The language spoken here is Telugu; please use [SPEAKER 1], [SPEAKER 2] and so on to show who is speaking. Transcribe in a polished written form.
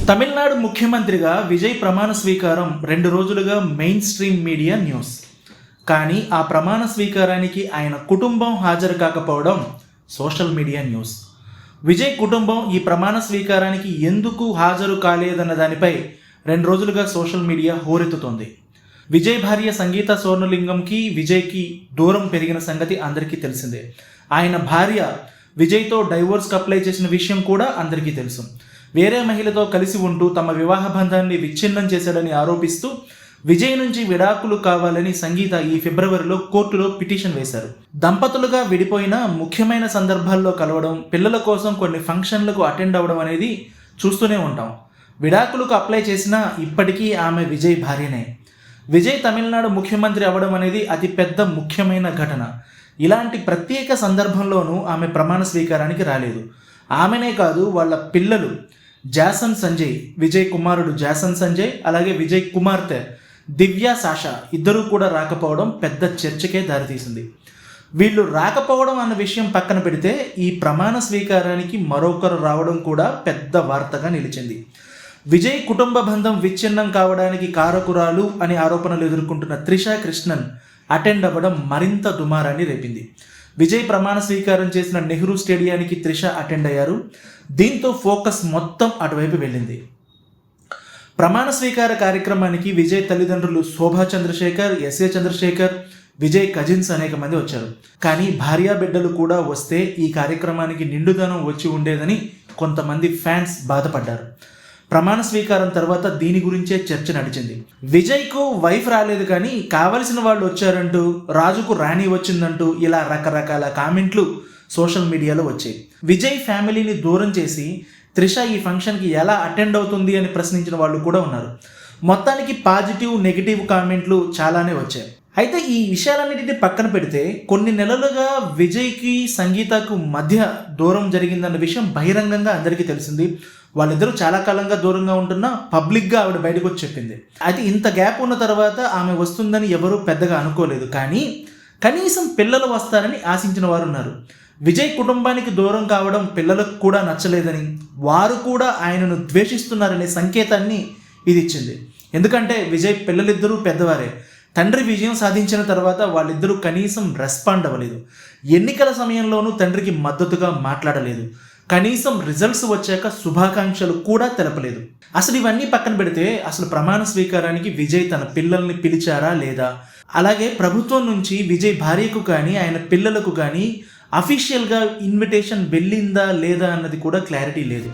[SPEAKER 1] తమిళనాడు ముఖ్యమంత్రిగా విజయ్ ప్రమాణ స్వీకారం 2 రోజులుగా మెయిన్ స్ట్రీమ్ మీడియా న్యూస్. కానీ ఆ ప్రమాణ స్వీకారానికి ఆయన కుటుంబం హాజరు కాకపోవడం సోషల్ మీడియా న్యూస్. విజయ్ కుటుంబం ఈ ప్రమాణ స్వీకారానికి ఎందుకు హాజరు కాలేదన్న దానిపై 2 రోజులుగా సోషల్ మీడియా హోరెత్తుతోంది. విజయ్ భార్య సంగీత స్వర్ణలింగంకి విజయ్కి దూరం పెరిగిన సంగతి అందరికీ తెలిసిందే. ఆయన భార్య విజయ్తో డైవోర్స్కి అప్లై చేసిన విషయం కూడా అందరికీ తెలుసు. వేరే మహిళతో కలిసి ఉంటూ తమ వివాహ బంధాన్ని విచ్ఛిన్నం చేశాడని ఆరోపిస్తూ విజయ్ నుంచి విడాకులు కావాలని సంగీత ఈ ఫిబ్రవరిలో కోర్టులో పిటిషన్ వేశారు. దంపతులుగా విడిపోయిన ముఖ్యమైన సందర్భాల్లో కలవడం, పిల్లల కోసం కొన్ని ఫంక్షన్లకు అటెండ్ అవ్వడం అనేది చూస్తూనే ఉంటాం. విడాకులకు అప్లై చేసినా ఇప్పటికీ ఆమె విజయ్ భార్యనే. విజయ్ తమిళనాడు ముఖ్యమంత్రి అవ్వడం అనేది అతిపెద్ద ముఖ్యమైన ఘటన. ఇలాంటి ప్రత్యేక సందర్భంలోనూ ఆమె ప్రమాణ స్వీకారానికి రాలేదు. ఆమెనే కాదు, వాళ్ళ పిల్లలు జాసన్ సంజయ్, విజయ్ కుమారుడు జాసన్ సంజయ్, అలాగే విజయ్ కుమార్తె దివ్య సాషా ఇద్దరూ కూడా రాకపోవడం పెద్ద చర్చకే దారితీసింది. వీళ్ళు రాకపోవడం అన్న విషయం పక్కన పెడితే ఈ ప్రమాణ స్వీకారానికి మరొకరు రావడం కూడా పెద్ద వార్తగా నిలిచింది. విజయ్ కుటుంబ బంధం విచ్ఛిన్నం కావడానికి కారకురాలు అనే ఆరోపణలు ఎదుర్కొంటున్న త్రిషా కృష్ణన్ అటెండ్ అవ్వడం మరింత దుమారాన్ని రేపింది. విజయ్ ప్రమాణ స్వీకారం చేసిన నెహ్రూ స్టేడియానికి త్రిష అటెండ్ అయ్యారు. దీంతో ఫోకస్ మొత్తం అటువైపు వెళ్ళింది. ప్రమాణ స్వీకార కార్యక్రమానికి విజయ్ తల్లిదండ్రులు శోభా చంద్రశేఖర్, ఎస్ఏ చంద్రశేఖర్, విజయ్ కజిన్స్ అనేక మంది వచ్చారు. కానీ భార్యా బిడ్డలు కూడా వస్తే ఈ కార్యక్రమానికి నిండుదనం వచ్చి ఉండేదని కొంతమంది ఫ్యాన్స్ బాధపడ్డారు. ప్రమాణ స్వీకారం తర్వాత దీని గురించే చర్చ నడిచింది. విజయ్కు వైఫ్ రాలేదు కానీ కావలసిన వాళ్ళు వచ్చారంటూ, రాజుకు రాణి వచ్చిందంటూ ఇలా రకరకాల కామెంట్లు సోషల్ మీడియాలో వచ్చాయి. విజయ్ ఫ్యామిలీని దూరం చేసి త్రిష ఈ ఫంక్షన్కి ఎలా అటెండ్ అవుతుంది అని ప్రశ్నించిన వాళ్ళు కూడా ఉన్నారు. మొత్తానికి పాజిటివ్, నెగిటివ్ కామెంట్లు చాలానే వచ్చాయి. అయితే ఈ విషయాలన్నిటిని పక్కన పెడితే కొన్ని నెలలుగా విజయ్కి సంగీతకు మధ్య దూరం జరిగిందన్న విషయం బహిరంగంగా అందరికీ తెలిసింది. వాళ్ళిద్దరూ చాలా కాలంగా దూరంగా ఉంటున్నా పబ్లిక్గా ఆవిడ బయటకు వచ్చి చెప్పింది. అయితే ఇంత గ్యాప్ ఉన్న తర్వాత ఆమె వస్తుందని ఎవరూ పెద్దగా అనుకోలేదు. కానీ కనీసం పిల్లలు వస్తారని ఆశించిన వారు ఉన్నారు. విజయ్ కుటుంబానికి దూరం కావడం పిల్లలకు కూడా నచ్చలేదని, వారు కూడా ఆయనను ద్వేషిస్తున్నారనే సంకేతాన్ని ఇది ఇచ్చింది. ఎందుకంటే విజయ్ పిల్లలిద్దరూ పెద్దవారే. తండ్రి విజయం సాధించిన తర్వాత వాళ్ళిద్దరూ కనీసం రెస్పాండ్ అవ్వలేదు. ఎన్నికల సమయంలోనూ తండ్రికి మద్దతుగా మాట్లాడలేదు. కనీసం రిజల్ట్స్ వచ్చాక శుభాకాంక్షలు కూడా తెలపలేదు. అసలు ఇవన్నీ పక్కన పెడితే అసలు ప్రమాణ స్వీకారానికి విజయ్ తన పిల్లల్ని పిలిచారా లేదా, అలాగే ప్రభుత్వం నుంచి విజయ్ భార్యకు కానీ ఆయన పిల్లలకు కానీ అఫీషియల్గా ఇన్విటేషన్ వెళ్ళిందా లేదా అన్నది కూడా క్లారిటీ లేదు.